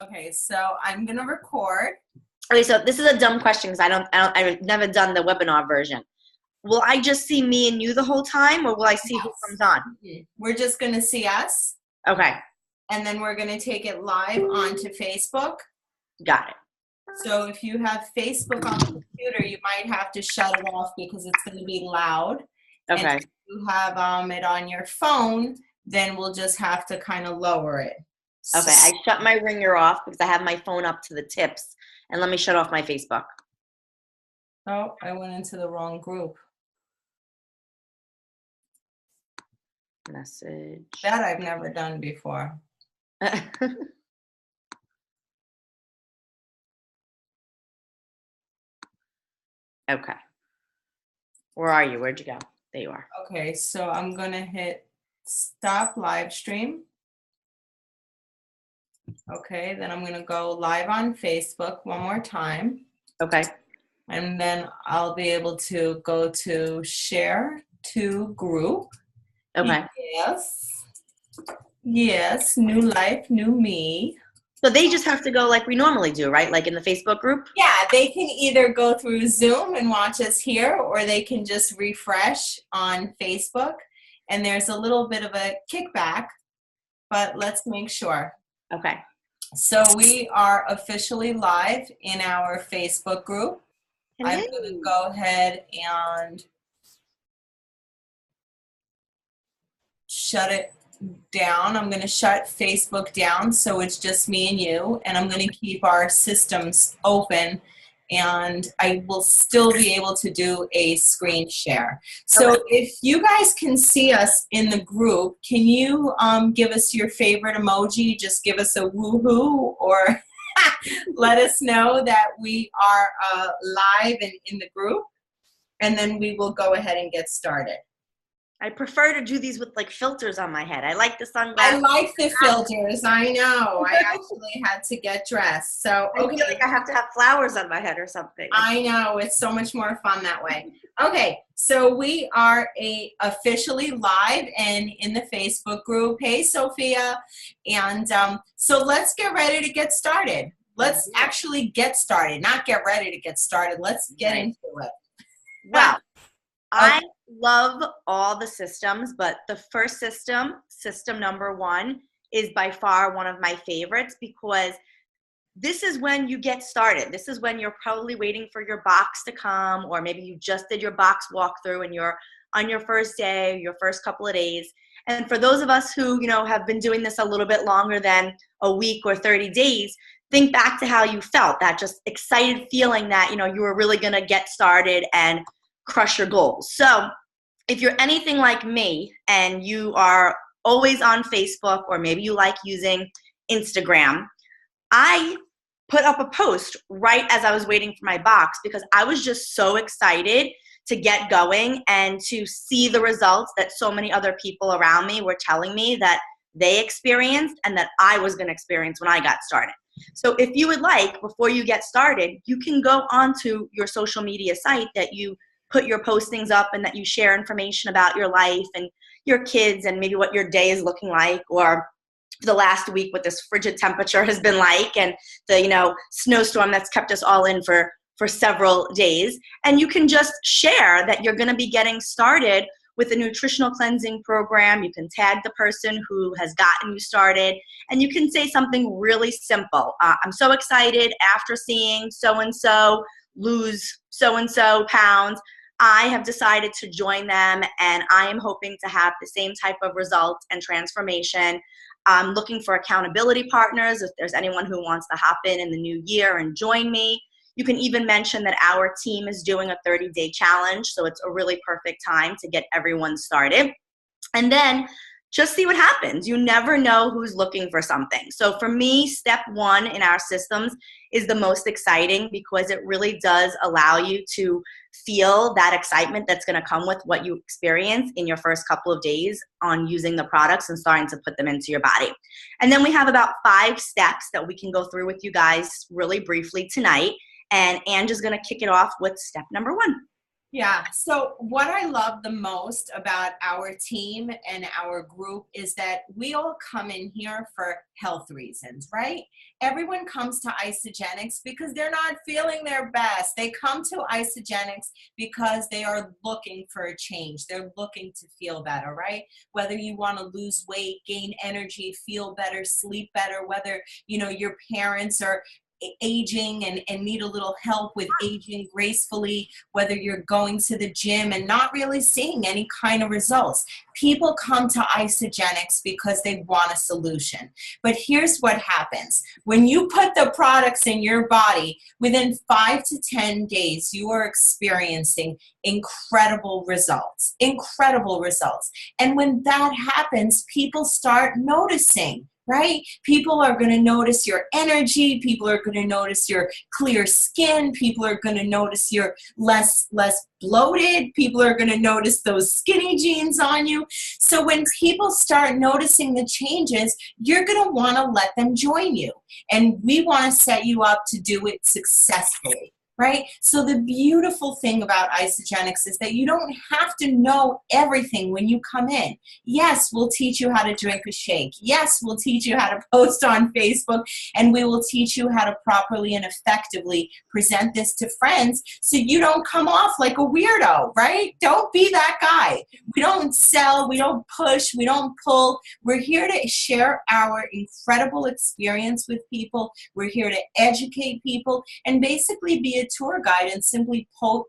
Okay, so I'm gonna record. Okay, so this is a dumb question because I've never done the webinar version. Will I just see me and you the whole time, or will I see who Yes. comes on? We're just gonna see us, Okay, and then we're gonna take it live onto Facebook. got it. So if you have Facebook on the computer, you might have to shut it off because it's gonna be loud. And Okay, if you have it on your phone, then we'll just have to kind of lower it. So, okay. I shut my ringer off because I have my phone up to the tips, and let me shut off my Facebook. oh, I went into the wrong group. Message. That I've never done before. Okay. Where are you? Where'd you go? There you are. Okay, so I'm gonna hit stop live stream. Okay, then I'm gonna go live on Facebook one more time. Okay. And then I'll be able to go to share to group. Okay. Yes. Yes, new life, new me. So they just have to go like we normally do, right? Like in the Facebook group? Yeah, they can either go through Zoom and watch us here, or they can just refresh on Facebook. And there's a little bit of a kickback, but let's make sure. Okay. So we are officially live in our Facebook group. I'm Hello. going to go ahead and shut it down. I'm going to shut Facebook down so it's just me and you, and I'm going to keep our systems open, and I will still be able to do a screen share. So if you guys can see us in the group, can you give us your favorite emoji? Just give us a woohoo, or let us know that we are live and in the group, and then we will go ahead and get started. I prefer to do these with like filters on my head. I like the I sunglasses. like the filters. I know. I actually had to get dressed. So, I feel like I have to have flowers on my head or something. I know. It's so much more fun that way. Okay. So we are officially live and in the Facebook group. Hey, Sophia. And so let's get ready to get started. Let's actually get started. Not get ready to get started. Let's get into it. Well, I love all the systems, but the first system number 1, is by far one of my favorites because this is when you get started. This is when you're probably waiting for your box to come, or maybe you just did your box walkthrough and you're on your first day, your first couple of days. And for those of us who, have been doing this a little bit longer than a week or 30 days, think back to how you felt, that just excited feeling that, you were really going to get started and crush your goals. So if you're anything like me and you are always on Facebook, or maybe you like using Instagram, I put up a post right as I was waiting for my box because I was just so excited to get going and to see the results that so many other people around me were telling me that they experienced and that I was going to experience when I got started. So if you would like, before you get started, you can go onto your social media site that you put your postings up and that you share information about your life and your kids and maybe what your day is looking like, or the last week what this frigid temperature has been like, and the snowstorm that's kept us all in for several days. And you can just share that you're going to be getting started with a nutritional cleansing program. You can tag the person who has gotten you started, and you can say something really simple. I'm so excited after seeing so-and-so lose so-and-so pounds. I have decided to join them, and I am hoping to have the same type of results and transformation. I'm looking for accountability partners if there's anyone who wants to hop in the new year and join me. You can even mention that our team is doing a 30-day challenge, so it's a really perfect time to get everyone started. And then just see what happens. You never know who's looking for something. So for me, step 1 in our systems is the most exciting because it really does allow you to feel that excitement that's going to come with what you experience in your first couple of days on using the products and starting to put them into your body. And then we have about 5 steps that we can go through with you guys really briefly tonight. And Angie's going to kick it off with step number 1. Yeah. So what I love the most about our team and our group is that we all come in here for health reasons, right? Everyone comes to Isogenics because they're not feeling their best. They come to Isogenics because they are looking for a change. They're looking to feel better, right? Whether you want to lose weight, gain energy, feel better, sleep better, whether, you know, your parents are aging and need a little help with aging gracefully, whether you're going to the gym and not really seeing any kind of results. People come to Isogenics because they want a solution. But here's what happens. When you put the products in your body, within 5 to 10 days, you are experiencing incredible results, incredible results. And when that happens, people start noticing. Right? People are going to notice your energy. People are going to notice your clear skin. People are going to notice you're less bloated. People are going to notice those skinny jeans on you. So when people start noticing the changes, you're going to want to let them join you. And we want to set you up to do it successfully. Right? So the beautiful thing about Isogenics is that you don't have to know everything when you come in. Yes, we'll teach you how to drink a shake. Yes, we'll teach you how to post on Facebook, and we will teach you how to properly and effectively present this to friends so you don't come off like a weirdo, right? Don't be that guy. We don't sell, we don't push, we don't pull. We're here to share our incredible experience with people. We're here to educate people and basically be a tour guide and simply point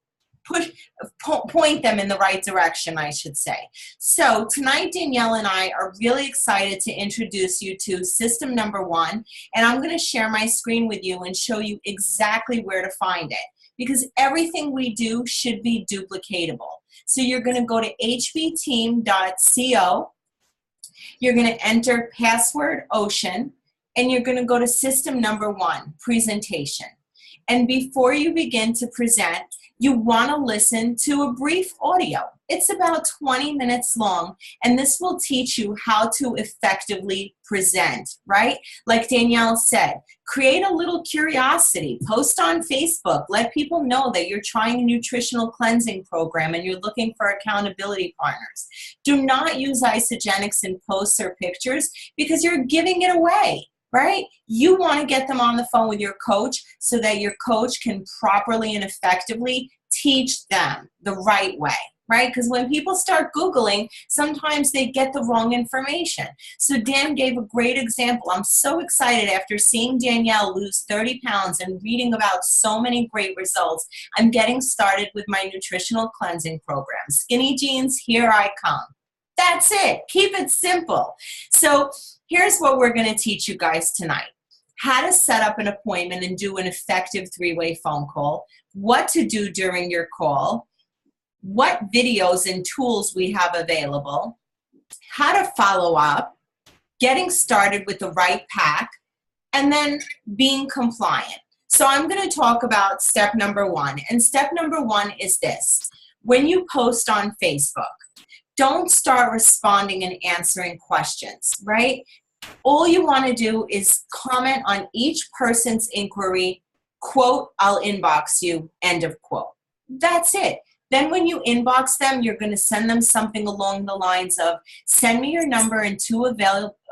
them in the right direction, I should say. So tonight, Danielle and I are really excited to introduce you to system number 1, and I'm going to share my screen with you and show you exactly where to find it, because everything we do should be duplicatable. So you're going to go to hbteam.co, you're going to enter password ocean, and you're going to go to system number 1, presentation. And before you begin to present, you want to listen to a brief audio. It's about 20 minutes long, and this will teach you how to effectively present, right? Like Danielle said, create a little curiosity, post on Facebook, let people know that you're trying a nutritional cleansing program and you're looking for accountability partners. Do not use Isogenics in posts or pictures because you're giving it away. Right? You want to get them on the phone with your coach so that your coach can properly and effectively teach them the right way, right? Because when people start Googling, sometimes they get the wrong information. So Dan gave a great example. I'm so excited after seeing Danielle lose 30 pounds and reading about so many great results. I'm getting started with my nutritional cleansing program. Skinny jeans, here I come. That's it. Keep it simple. So here's what we're going to teach you guys tonight. How to set up an appointment and do an effective 3-way phone call, what to do during your call, what videos and tools we have available, how to follow up, getting started with the right pack, and then being compliant. So I'm going to talk about step number 1. And step number 1 is this. When you post on Facebook, don't start responding and answering questions, right? All you want to do is comment on each person's inquiry, quote, I'll inbox you, end of quote. That's it. Then when you inbox them, you're going to send them something along the lines of, send me your number and 2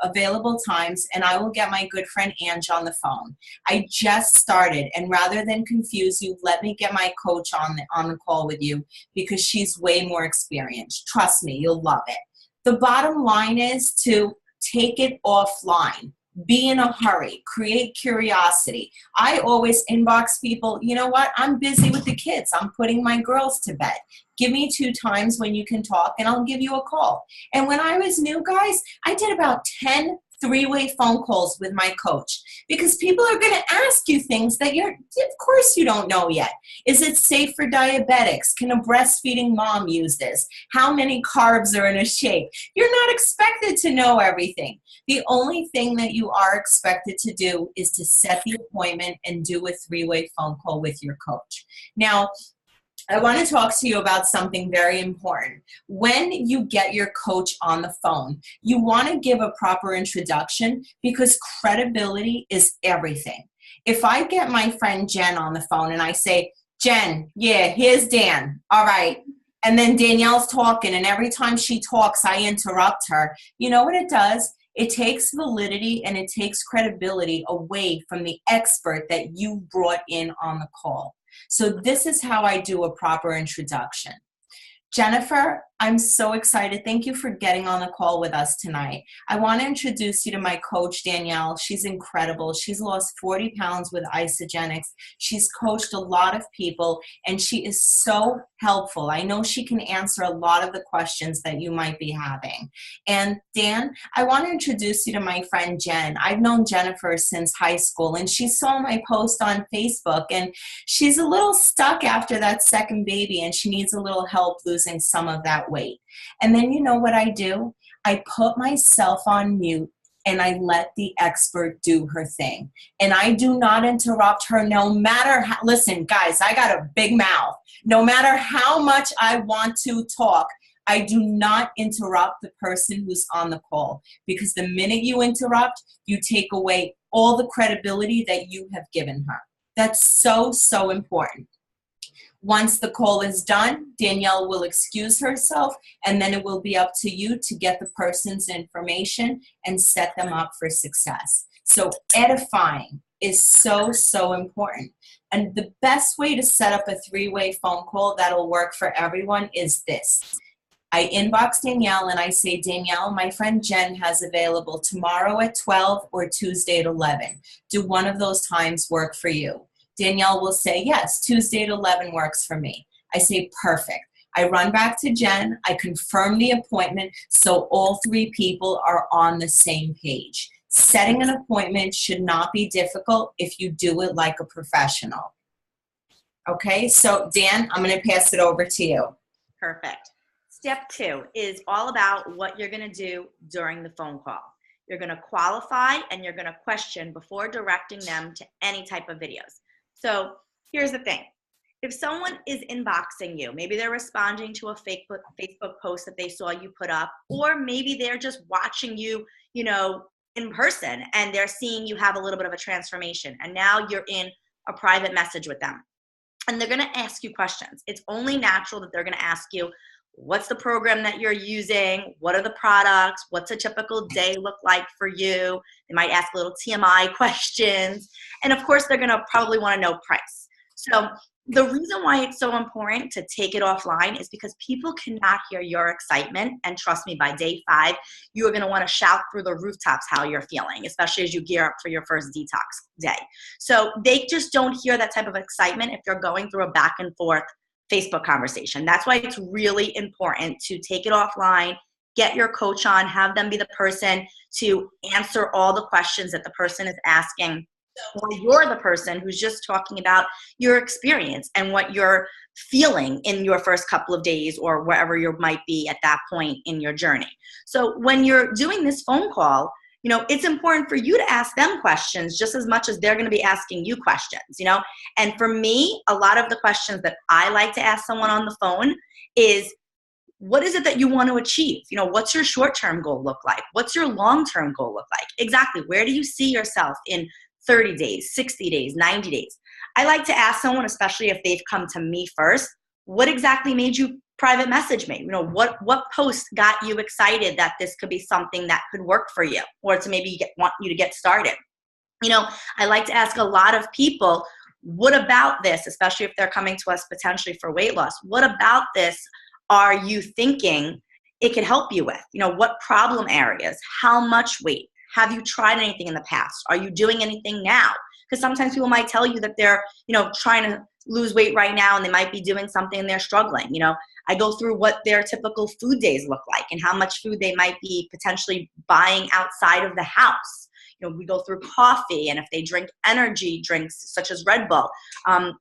available times, and I will get my good friend Ange on the phone. I just started, and rather than confuse you, let me get my coach on the call with you because she's way more experienced. Trust me, you'll love it. The bottom line is to take it offline. Be in a hurry. Create curiosity. I always inbox people, you know what? I'm busy with the kids. I'm putting my girls to bed. Give me 2 times when you can talk and I'll give you a call. And when I was new, guys, I did about 10 3-way phone calls with my coach because people are going to ask you things that of course you don't know yet. Is it safe for diabetics? Can a breastfeeding mom use this? How many carbs are in a shake? You're not expected to know everything. The only thing that you are expected to do is to set the appointment and do a 3-way phone call with your coach. Now, I want to talk to you about something very important. When you get your coach on the phone, you want to give a proper introduction because credibility is everything. If I get my friend Jen on the phone and I say, Jen, yeah, here's Dan. All right. And then Danielle's talking, and every time she talks, I interrupt her. You know what it does? It takes validity and it takes credibility away from the expert that you brought in on the call. So this is how I do a proper introduction. Jennifer, I'm so excited. Thank you for getting on the call with us tonight. I want to introduce you to my coach, Danielle. She's incredible. She's lost 40 pounds with Isagenix. She's coached a lot of people, and she is so helpful. I know she can answer a lot of the questions that you might be having. And Dan, I want to introduce you to my friend Jen. I've known Jennifer since high school, and she saw my post on Facebook, and she's a little stuck after that second baby, and she needs a little help losing some of that weight. And then you know what I do? I put myself on mute and I let the expert do her thing. And I do not interrupt her no matter how, listen guys, I got a big mouth. No matter how much I want to talk, I do not interrupt the person who's on the call, because the minute you interrupt, you take away all the credibility that you have given her. That's so, so important. Once the call is done, Danielle will excuse herself, and then it will be up to you to get the person's information and set them up for success. So edifying is so, so important. And the best way to set up a three-way phone call that'll work for everyone is this. I inbox Danielle and I say, Danielle, my friend Jen has available tomorrow at 12 or Tuesday at 11. Do one of those times work for you? Danielle will say, yes, Tuesday at 11 works for me. I say, perfect. I run back to Jen. I confirm the appointment so all three people are on the same page. Setting an appointment should not be difficult if you do it like a professional. Okay, so Dan, I'm going to pass it over to you. Perfect. Step 2 is all about what you're going to do during the phone call. You're going to qualify and you're going to question before directing them to any type of videos. So here's the thing. If someone is inboxing you, maybe they're responding to a Facebook post that they saw you put up, or maybe they're just watching you, in person, and they're seeing you have a little bit of a transformation, and now you're in a private message with them. And they're going to ask you questions. It's only natural that they're going to ask you, what's the program that you're using? What are the products? What's a typical day look like for you? They might ask little TMI questions. And of course, they're going to probably want to know price. So the reason why it's so important to take it offline is because people cannot hear your excitement. And trust me, by day 5, you are going to want to shout through the rooftops how you're feeling, especially as you gear up for your first detox day. So they just don't hear that type of excitement if you're going through a back and forth Facebook conversation. That's why it's really important to take it offline, get your coach on, have them be the person to answer all the questions that the person is asking. Or you're the person who's just talking about your experience and what you're feeling in your first couple of days or wherever you might be at that point in your journey. So when you're doing this phone call, it's important for you to ask them questions just as much as they're going to be asking you questions, And for me, a lot of the questions that I like to ask someone on the phone is, what is it that you want to achieve? What's your short-term goal look like? What's your long-term goal look like? Exactly. Where do you see yourself in 30 days, 60 days, 90 days? I like to ask someone, especially if they've come to me first, what exactly made you private message me? What post got you excited that this could be something that could work for you, or to maybe want you to get started? I like to ask a lot of people, what about this, especially if they're coming to us potentially for weight loss, what about this are you thinking it could help you with? What problem areas? How much weight? Have you tried anything in the past? Are you doing anything now? Because sometimes people might tell you that they're, trying to lose weight right now and they might be doing something and they're struggling. I go through what their typical food days look like and how much food they might be potentially buying outside of the house. We go through coffee, and if they drink energy drinks such as Red Bull,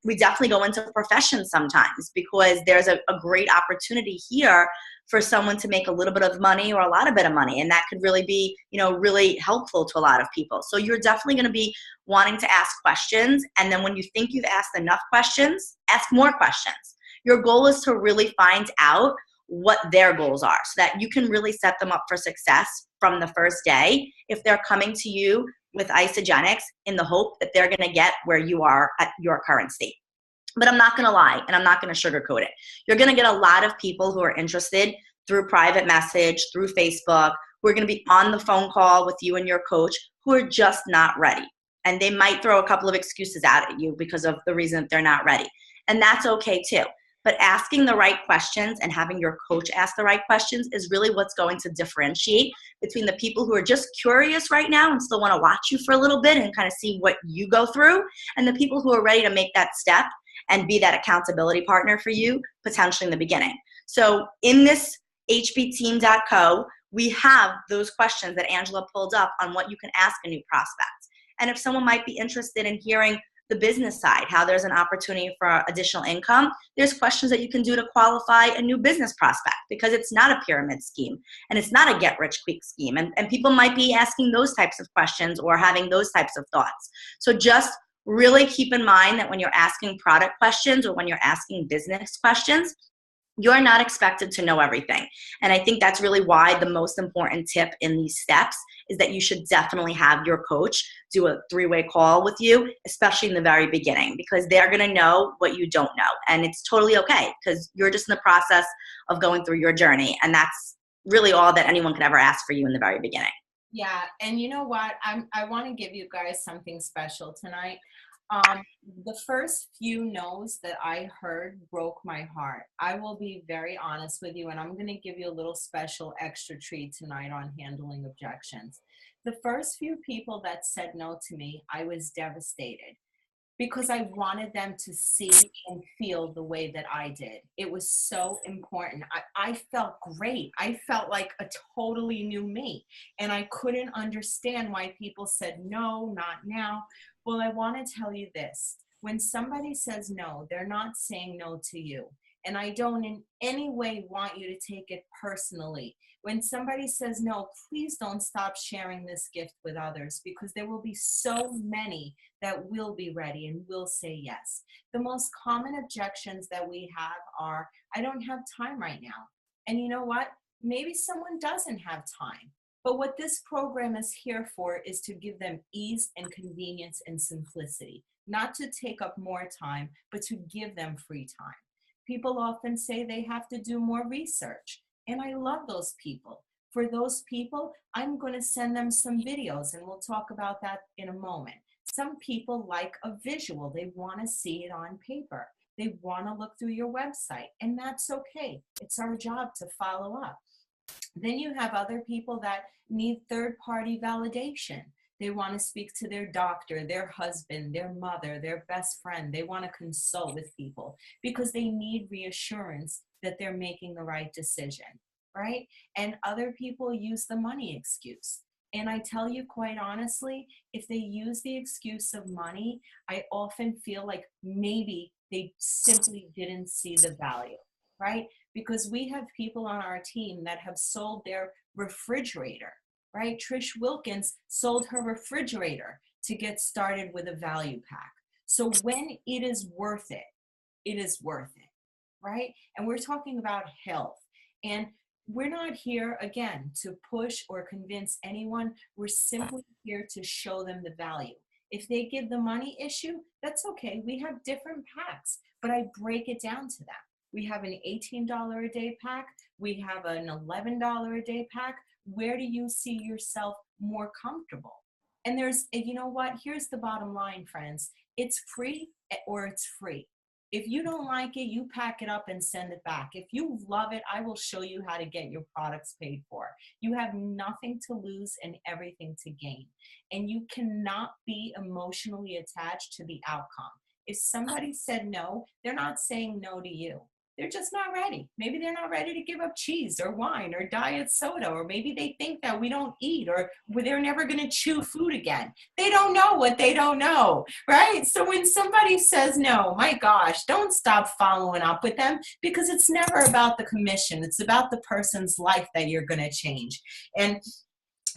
we definitely go into professions sometimes because there's a great opportunity here for someone to make a little bit of money or a lot of bit of money. And that could really be, really helpful to a lot of people. So you're definitely going to be wanting to ask questions. And then when you think you've asked enough questions, ask more questions. Your goal is to really find out what their goals are so that you can really set them up for success from the first day if they're coming to you with Isagenix in the hope that they're going to get where you are at your current state. But I'm not going to lie, and I'm not going to sugarcoat it. You're going to get a lot of people who are interested through private message, through Facebook, who are going to be on the phone call with you and your coach, who are just not ready. And they might throw a couple of excuses out at you because of the reason that they're not ready. And that's okay too. But asking the right questions and having your coach ask the right questions is really what's going to differentiate between the people who are just curious right now and still want to watch you for a little bit and kind of see what you go through, and the people who are ready to make that step and be that accountability partner for you potentially in the beginning. So in this hbteam.co, we have those questions that Angela pulled up on what you can ask a new prospect. And if someone might be interested in hearing the business side, how there's an opportunity for additional income, there's questions that you can do to qualify a new business prospect, because it's not a pyramid scheme and it's not a get rich quick scheme. And people might be asking those types of questions or having those types of thoughts. So just really keep in mind that when you're asking product questions or when you're asking business questions, you're not expected to know everything. And I think that's really why the most important tip in these steps is that you should definitely have your coach do a 3-way call with you, especially in the very beginning, because they're going to know what you don't know. And it's totally okay, because you're just in the process of going through your journey. And that's really all that anyone could ever ask for you in the very beginning. Yeah, and you know what? I want to give you guys something special tonight. The first few no's that I heard broke my heart. I will be very honest with you, and I'm going to give you a little special extra treat tonight on handling objections. The first few people that said no to me, I was devastated, because I wanted them to see and feel the way that I did. It was so important. I felt great. I felt like a totally new me. And I couldn't understand why people said, no, not now. Well, I want to tell you this. When somebody says no, they're not saying no to you. And I don't in any way want you to take it personally. When somebody says no, please don't stop sharing this gift with others, because there will be so many that will be ready and will say yes. The most common objections that we have are, I don't have time right now. And you know what? Maybe someone doesn't have time. But what this program is here for is to give them ease and convenience and simplicity, not to take up more time, but to give them free time. People often say they have to do more research, and I love those people. For those people, I'm going to send them some videos, and we'll talk about that in a moment. Some people like a visual. They want to see it on paper. They want to look through your website, and that's okay. It's our job to follow up. Then you have other people that need third-party validation. They want to speak to their doctor, their husband, their mother, their best friend. They want to consult with people because they need reassurance that they're making the right decision, right? And other people use the money excuse. And I tell you quite honestly, if they use the excuse of money, I often feel like maybe they simply didn't see the value, right? Because we have people on our team that have sold their refrigerator, right? Trish Wilkins sold her refrigerator to get started with a value pack. So when it is worth it, it is worth it, right? And we're talking about health. And we're not here, again, to push or convince anyone. We're simply here to show them the value. If they give the money issue, that's okay. We have different packs, but I break it down to them. We have an $18 a day pack. We have an $11 a day pack. Where do you see yourself more comfortable? And there's, you know what? Here's the bottom line, friends. It's free or it's free. If you don't like it, you pack it up and send it back. If you love it, I will show you how to get your products paid for. You have nothing to lose and everything to gain. And you cannot be emotionally attached to the outcome. If somebody said no, they're not saying no to you. They're just not ready. Maybe they're not ready to give up cheese or wine or diet soda, or maybe they think that we don't eat, or they're never going to chew food again. They don't know what they don't know, right? So when somebody says no, my gosh, don't stop following up with them, because it's never about the commission. It's about the person's life that you're going to change. And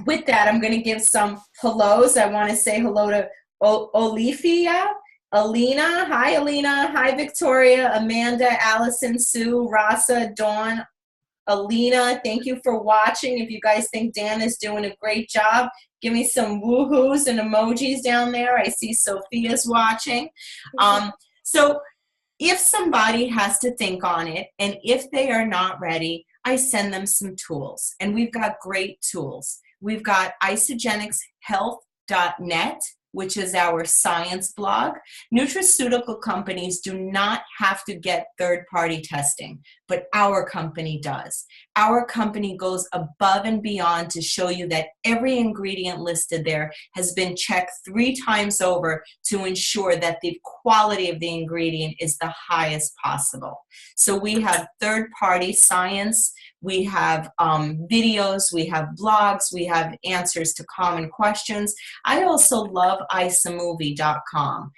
with that, I'm going to give some hellos. I want to say hello to Olifia. Alina, hi Alina, hi Victoria, Amanda, Allison, Sue, Rasa, Dawn, Alina, thank you for watching. If you guys think Dan is doing a great job, give me some woohoos and emojis down there. I see Sophia's watching. So If somebody has to think on it, and if they are not ready, I send them some tools. And we've got great tools. We've got isogenicshealth.net, which is our science blog. Nutraceutical companies do not have to get third-party testing, but our company does. Our company goes above and beyond to show you that every ingredient listed there has been checked 3 times over to ensure that the quality of the ingredient is the highest possible. So we have third-party science, we have videos, we have blogs, we have answers to common questions. I also love isamovie.com.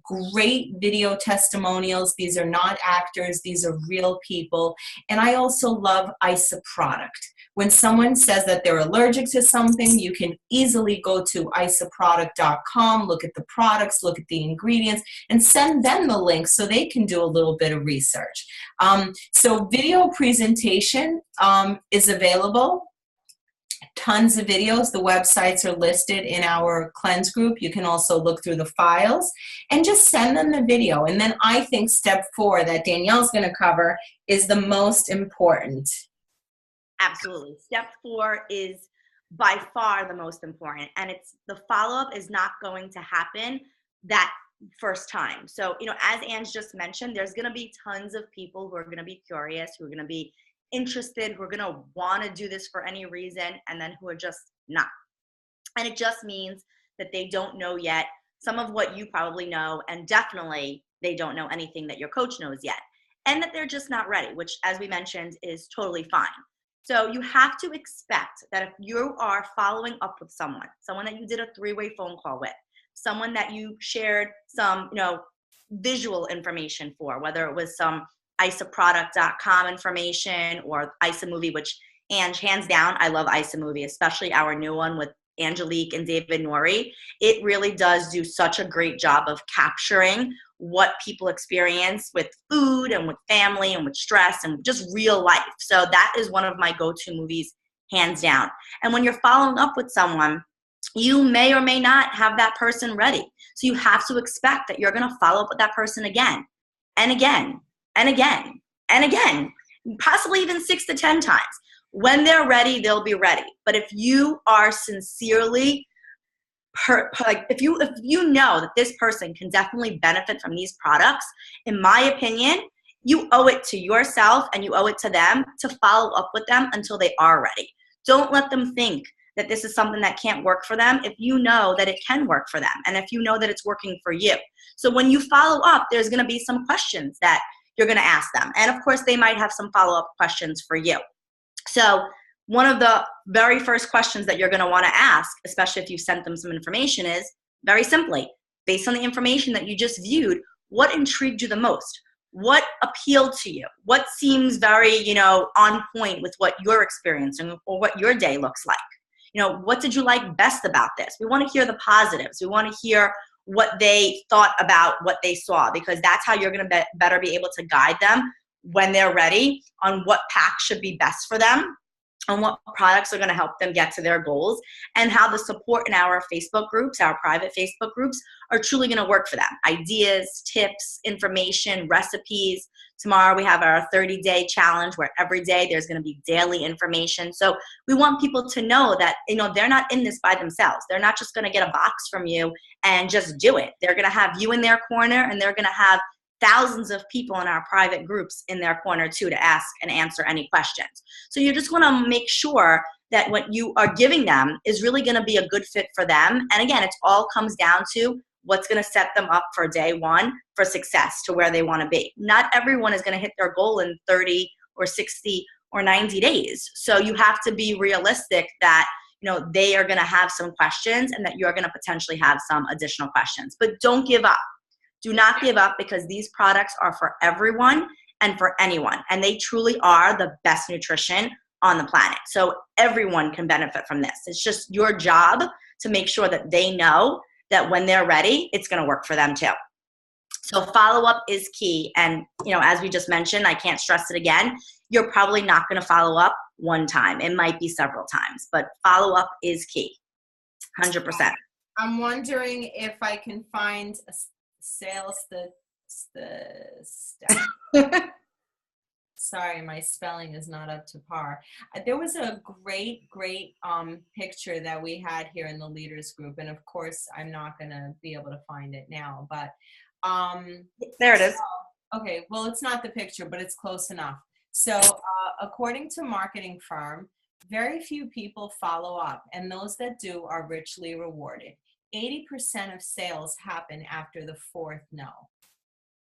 Great video testimonials. These are not actors, these are real people. And I also love ISA product. When someone says that they're allergic to something, you can easily go to isaproduct.com, look at the products, look at the ingredients, and send them the link so they can do a little bit of research. So video presentation is available. Tons of videos. The websites are listed in our cleanse group. You can also look through the files and just send them the video. And then I think step 4 that Danielle's going to cover is the most important. Absolutely. Step 4 is by far the most important. And it's the follow-up is not going to happen that first time. So, as Ange just mentioned, there's going to be tons of people who are going to be curious, who are going to be interested, who are going to want to do this for any reason, and then who are just not. And it just means that they don't know yet some of what you probably know, and definitely they don't know anything that your coach knows yet, and that they're just not ready, which, as we mentioned, is totally fine. So you have to expect that if you are following up with someone that you did a 3-way phone call with, someone that you shared some, visual information for, whether it was some isaproduct.com information or isamovie, which Ange, hands down, I love isamovie, especially our new one with Angelique and David Nori. It really does do such a great job of capturing what people experience with food and with family and with stress and just real life. So that is one of my go-to movies, hands down. And when you're following up with someone, you may or may not have that person ready. So you have to expect that you're going to follow up with that person again and again and again and again, possibly even 6 to 10 times. When they're ready, they'll be ready. But if you are sincerely if you know that this person can definitely benefit from these products, in my opinion, you owe it to yourself and you owe it to them to follow up with them until they are ready. Don't let them think that this is something that can't work for them if you know that it can work for them and if you know that it's working for you. So when you follow up, there's going to be some questions that you're going to ask them. And of course, they might have some follow-up questions for you. So one of the very first questions that you're going to want to ask, especially if you sent them some information, is very simply, based on the information that you just viewed, what intrigued you the most? What appealed to you? What seems very, on point with what you're experiencing or what your day looks like? What did you like best about this? We want to hear the positives. We want to hear what they thought about what they saw, because that's how you're going to better be able to guide them when they're ready on what pack should be best for them, on what products are going to help them get to their goals, and how the support in our Facebook groups, our private Facebook groups, are truly going to work for them. Ideas, tips, information, recipes. Tomorrow we have our 30-day challenge where every day there's going to be daily information. So we want people to know that, they're not in this by themselves. They're not just going to get a box from you and just do it. They're going to have you in their corner, and they're going to have thousands of people in our private groups in their corner too to ask and answer any questions. So you just want to make sure that what you are giving them is really going to be a good fit for them. And again, it all comes down to what's going to set them up for day one for success to where they want to be. Not everyone is going to hit their goal in 30 or 60 or 90 days. So you have to be realistic that they are going to have some questions and that you're going to potentially have some additional questions. But don't give up. Do not give up, because these products are for everyone and for anyone. And they truly are the best nutrition on the planet. So everyone can benefit from this. It's just your job to make sure that they know that when they're ready, it's going to work for them too. So follow-up is key. And, as we just mentioned, I can't stress it again, you're probably not going to follow up one time. It might be several times, but follow-up is key, 100%. I'm wondering if I can find a sales It's the staff. Sorry, my spelling is not up to par. There was a great picture that we had here in the leaders group, and of course, I'm not going to be able to find it now, but there it is. Okay, well, it's not the picture, but it's close enough. So according to Marketing Firm, very few people follow up, and those that do are richly rewarded. 80% of sales happen after the fourth no.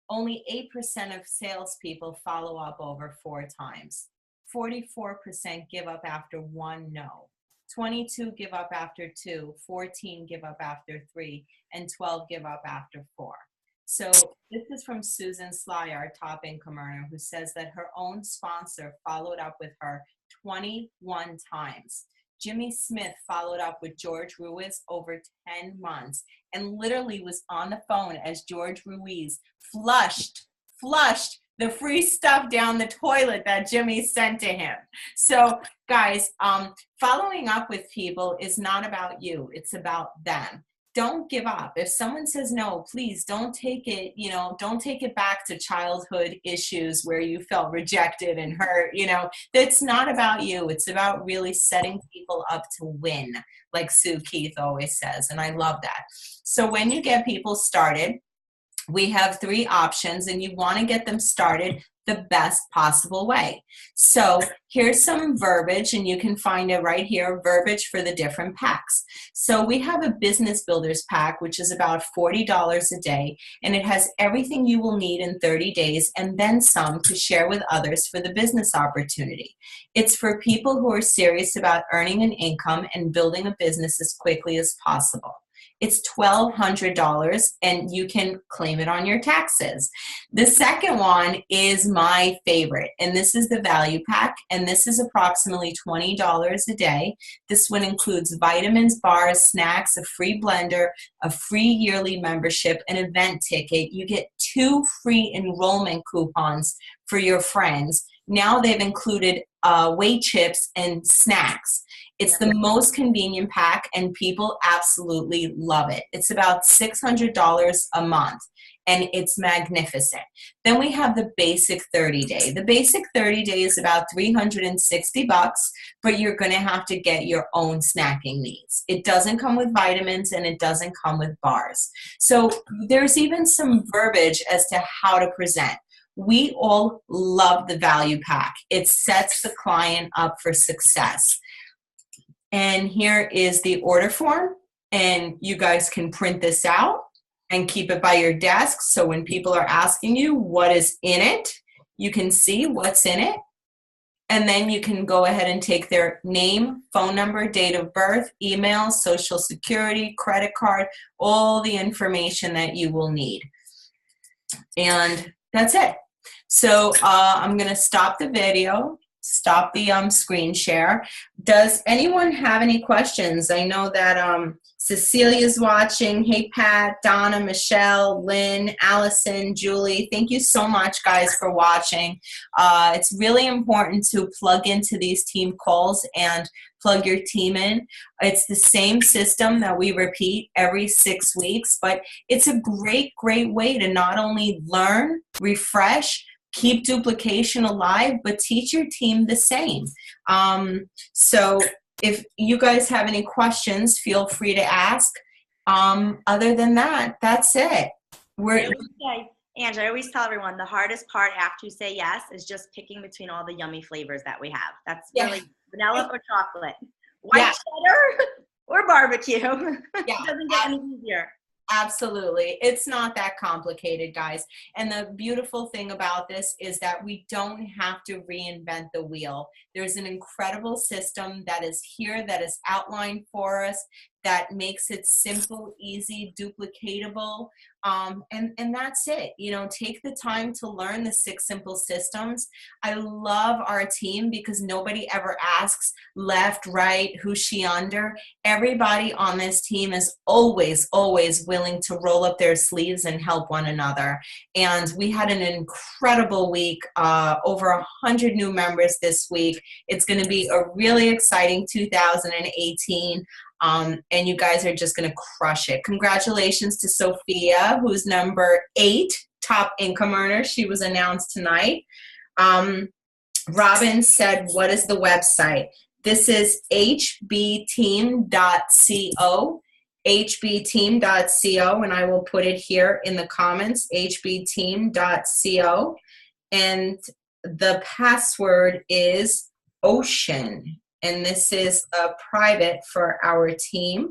Only 8% of salespeople follow up over 4 times. 44% give up after 1 no. 22 give up after 2, 14 give up after 3, and 12 give up after 4. So this is from Susan Sly, our top income earner, who says that her own sponsor followed up with her 21 times. Jimmy Smith followed up with George Ruiz over 10 months and literally was on the phone as George Ruiz flushed the free stuff down the toilet that Jimmy sent to him. So guys, following up with people is not about you, it's about them. Don't give up. If someone says no, please don't take it, don't take it back to childhood issues where you felt rejected and hurt. That's not about you. It's about really setting people up to win, like Sue Keith always says. And I love that. So when you get people started, we have 3 options, and you want to get them started the best possible way. So here's some verbiage, and you can find it right here, verbiage for the different packs. So we have a business builders pack, which is about $40 a day, and it has everything you will need in 30 days and then some to share with others for the business opportunity. It's for people who are serious about earning an income and building a business as quickly as possible. It's $1,200, and you can claim it on your taxes. The second one is my favorite, and this is the value pack, and this is approximately $20 a day. This one includes vitamins, bars, snacks, a free blender, a free yearly membership, an event ticket. You get 2 free enrollment coupons for your friends. Now they've included weight chips and snacks. It's the most convenient pack, and people absolutely love it. It's about $600 a month, and it's magnificent. Then we have the basic 30-day. The basic 30-day is about $360, but you're going to have to get your own snacking needs. It doesn't come with vitamins, and it doesn't come with bars. So there's even some verbiage as to how to present. We all love the value pack. It sets the client up for success. And here is the order form, and you guys can print this out and keep it by your desk, so when people are asking you what is in it, you can see what's in it, and then you can go ahead and take their name, phone number, date of birth, email, social security, credit card, all the information that you will need. And that's it. So I'm going to stop the video. Stop the screen share. Does anyone have any questions? I know that Cecilia's watching. Hey, Pat, Donna, Michelle, Lynn, Allison, Julie. Thank you so much, guys, for watching. It's really important to plug into these team calls and plug your team in. It's the same system that we repeat every 6 weeks, but it's a great way to not only learn, refresh, keep duplication alive, but teach your team the same. So if you guys have any questions, feel free to ask. Other than that, that's it. Ange, I always tell everyone the hardest part after you say yes is just picking between all the yummy flavors that we have. That's really vanilla or chocolate, white cheddar or barbecue. It doesn't get any easier. Absolutely. It's not that complicated, guys. And the beautiful thing about this is that we don't have to reinvent the wheel. There's an incredible system that is here, that is outlined for us, that makes it simple, easy, duplicatable. And that's it. Take the time to learn the 6 simple systems. I love our team because nobody ever asks left, right, who's she under. Everybody on this team is always willing to roll up their sleeves and help one another. And we had an incredible week, over 100 new members this week. It's going to be a really exciting 2018. And you guys are just going to crush it. Congratulations to Sophia, who's number 8 top income earner. She was announced tonight. Robin said, what is the website? This is hbteam.co, hbteam.co, and I will put it here in the comments, hbteam.co, and the password is ocean, and this is a private for our team.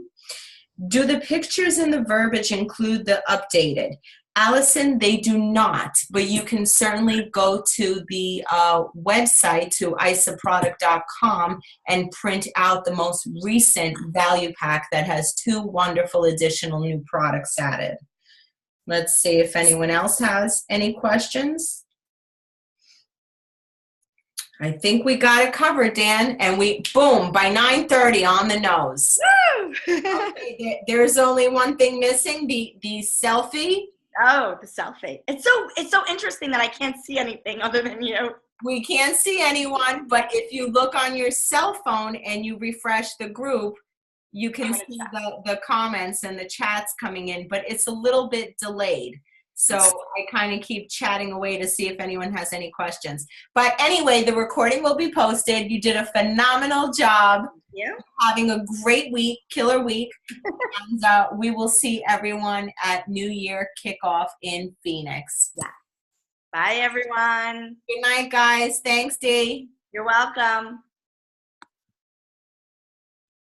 Do the pictures and the verbiage include the updated? Allison, they do not, but you can certainly go to the website, to isaproduct.com, and print out the most recent value pack that has 2 wonderful additional new products added. Let's see if anyone else has any questions. I think we got it covered, Dan, and we, boom, by 9:30 on the nose. Okay, there's only one thing missing, the selfie. Oh, the selfie. It's so interesting that I can't see anything other than you. We can't see anyone, but if you look on your cell phone and you refresh the group, you can see the comments and the chats coming in, but it's a little bit delayed. So I kind of keep chatting away to see if anyone has any questions. But anyway, the recording will be posted. You did a phenomenal job. Yeah. Having a great week, killer week. And we will see everyone at New Year kickoff in Phoenix. Yeah. Bye, everyone. Good night, guys. Thanks, Dee. You're welcome.